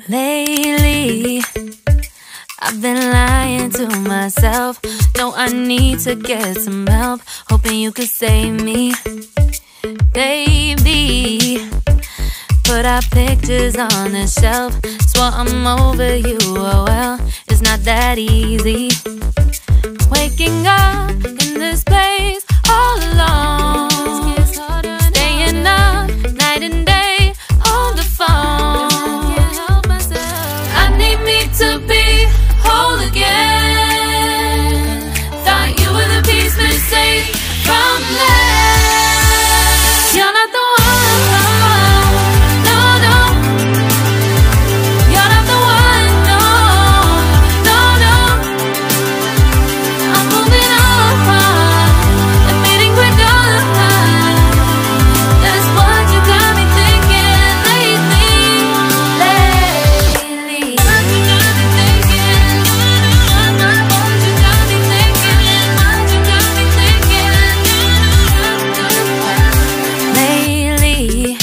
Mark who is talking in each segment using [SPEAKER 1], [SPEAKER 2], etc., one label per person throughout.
[SPEAKER 1] Lately, I've been lying to myself. No, I need to get some help. Hoping you could save me, baby. Put our pictures on the shelf. Swore I'm over you, oh well, it's not that easy. Waking up in this place all alone, staying up night and day on the phone. I need me to be whole again. Thought you were the piece missing from left. You're not the one, no, no. You're not the one, no, no, no. I'm moving on, admitting we're done. That's what you got me thinking lately. What you got me thinking? What you got me thinking? What you got me thinking? Lately,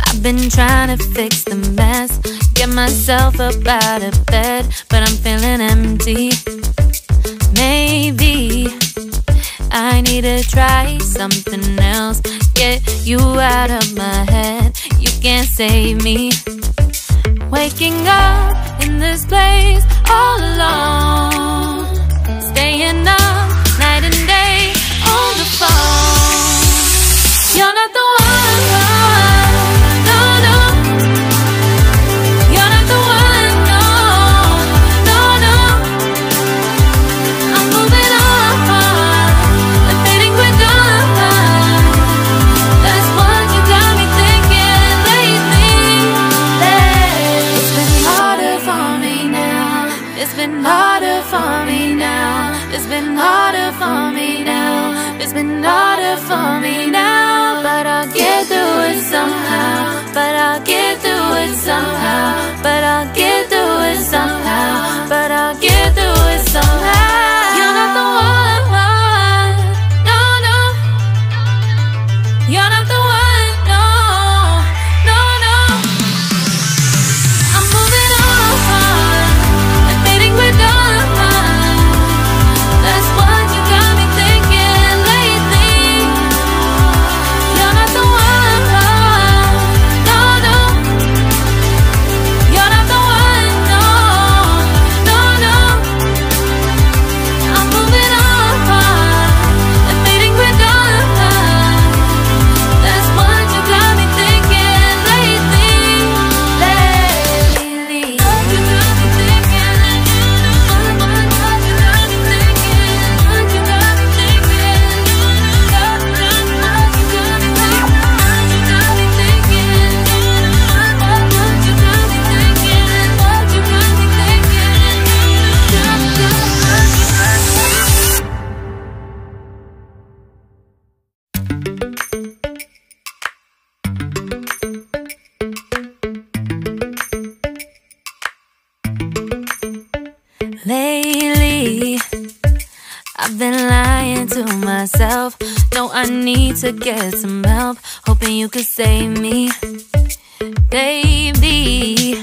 [SPEAKER 1] I've been trying to fix the mess, get myself up out of bed, but I'm feeling empty. Maybe I need to try something else, get you out of my head. You can't save me. Waking up in this place all alone, staying up night and day on the phone. You're not the one, no, no. You're not the one, no, no, no. I'm moving on, admitting we're done. That's what you got me thinking lately. It's been harder for me now. It's been harder for me now. It's been harder for me now. It's been harder for me now. But I'll get through it somehow. But I'll get through it somehow. But I'll get through it somehow. But I'll get through it somehow. You're not the one, no, no. You're not the one, no, no, no. I'm moving on, admitting we're done. That's what you got me thinking lately. You're not the one, no, no. You're not the one, no, no, no. I'm moving on, admitting we're done. That's what you got me thinking lately. What you got me thinking? What you got me thinking? What you got me thinking? What you got me thinking? What you got me thinking? What you got me thinking? What you got me thinking? Lately, I've been lying to myself. No, I need to get some help. Hoping you could save me, baby.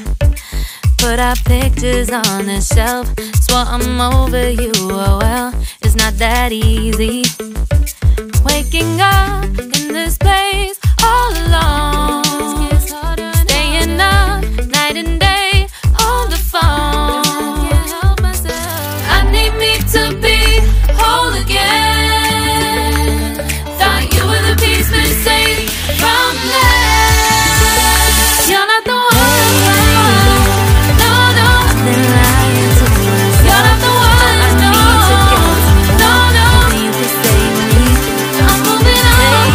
[SPEAKER 1] Put our pictures on the shelf. Swore I'm over you, oh well, it's not that easy. Waking up in this place all alone, staying up night and day on the phone. I need me to be whole again. Thought you were the piece missing from left. You're not the one, no, no. I've been lying to myself. You're not the one, no, no, no. Hoping you could save me. I'm moving on,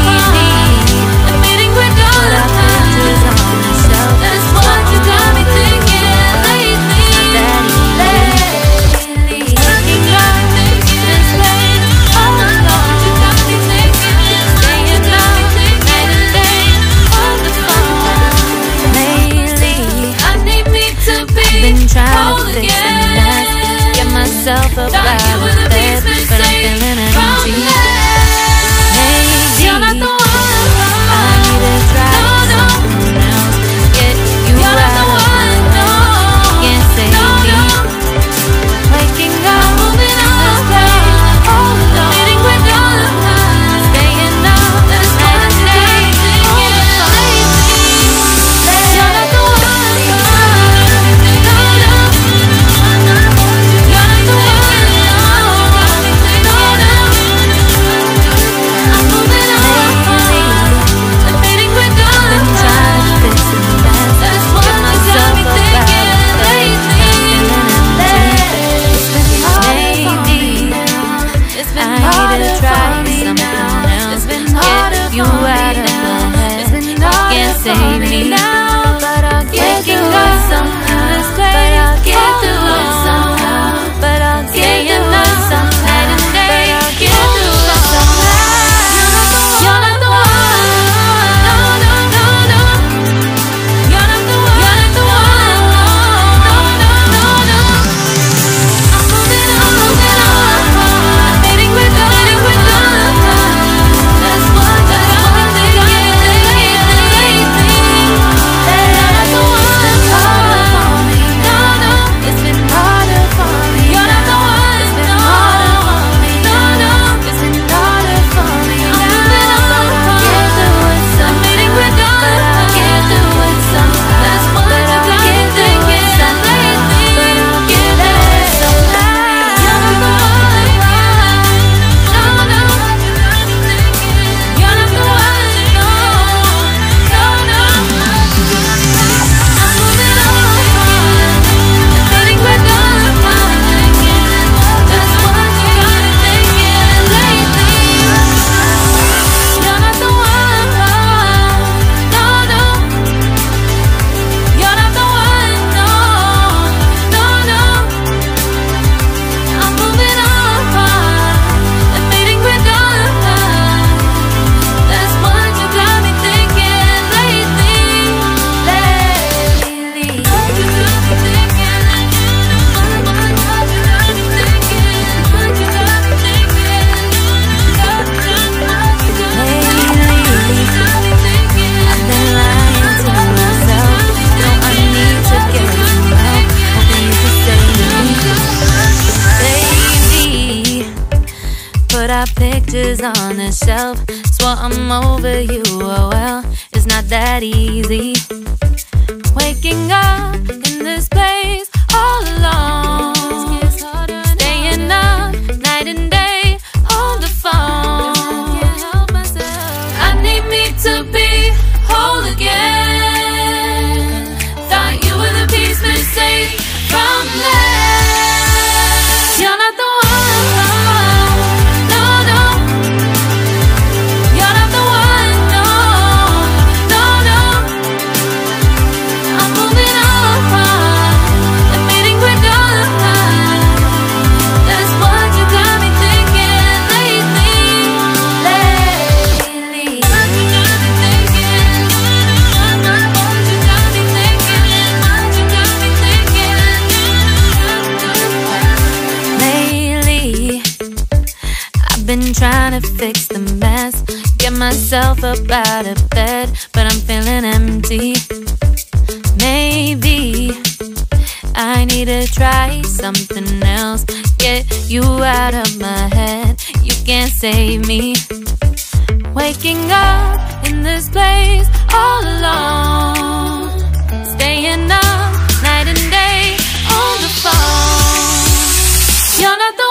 [SPEAKER 1] myself up out of bed, but I'm feeling empty. Maybe I need to try something else, get you out of my head. Can't save me. Waking up in this place all alone, sitting with your eyes, staying up night and day. You're not the one. Save me now, but I'll get through it somehow. But I'll get through it somehow. But I'll get through it somehow. Night and day, but I'll get through it somehow. You're not the one. No, no, no, no. You're not the one. You're not the one. No, no, no, no. I'm moving on, I'm fading with love. That's what I'm thinking. Pictures on the shelf, swore I'm over you, oh well, it's not that easy. Waking up in this place all alone, staying up night and day on the phone. I need me to be whole again. Thought you were the piece missing from left. You're not the one. Been trying to fix the mess, get myself up out of bed, but I'm feeling empty. Maybe I need to try something else, get you out of my head. You can't save me. Waking up in this place all alone, staying up night and day on the phone. You're not the one.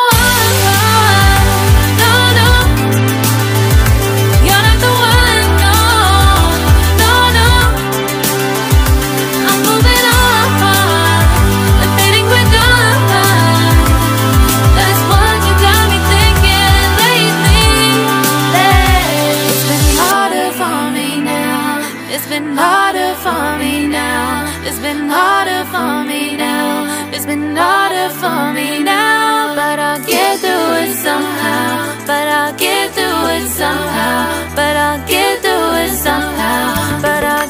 [SPEAKER 1] It's been harder for me now. It's been harder for me now. It's been harder for me now. But I'll get through it somehow. But I'll get through it somehow. But I'll get through it somehow. But I'll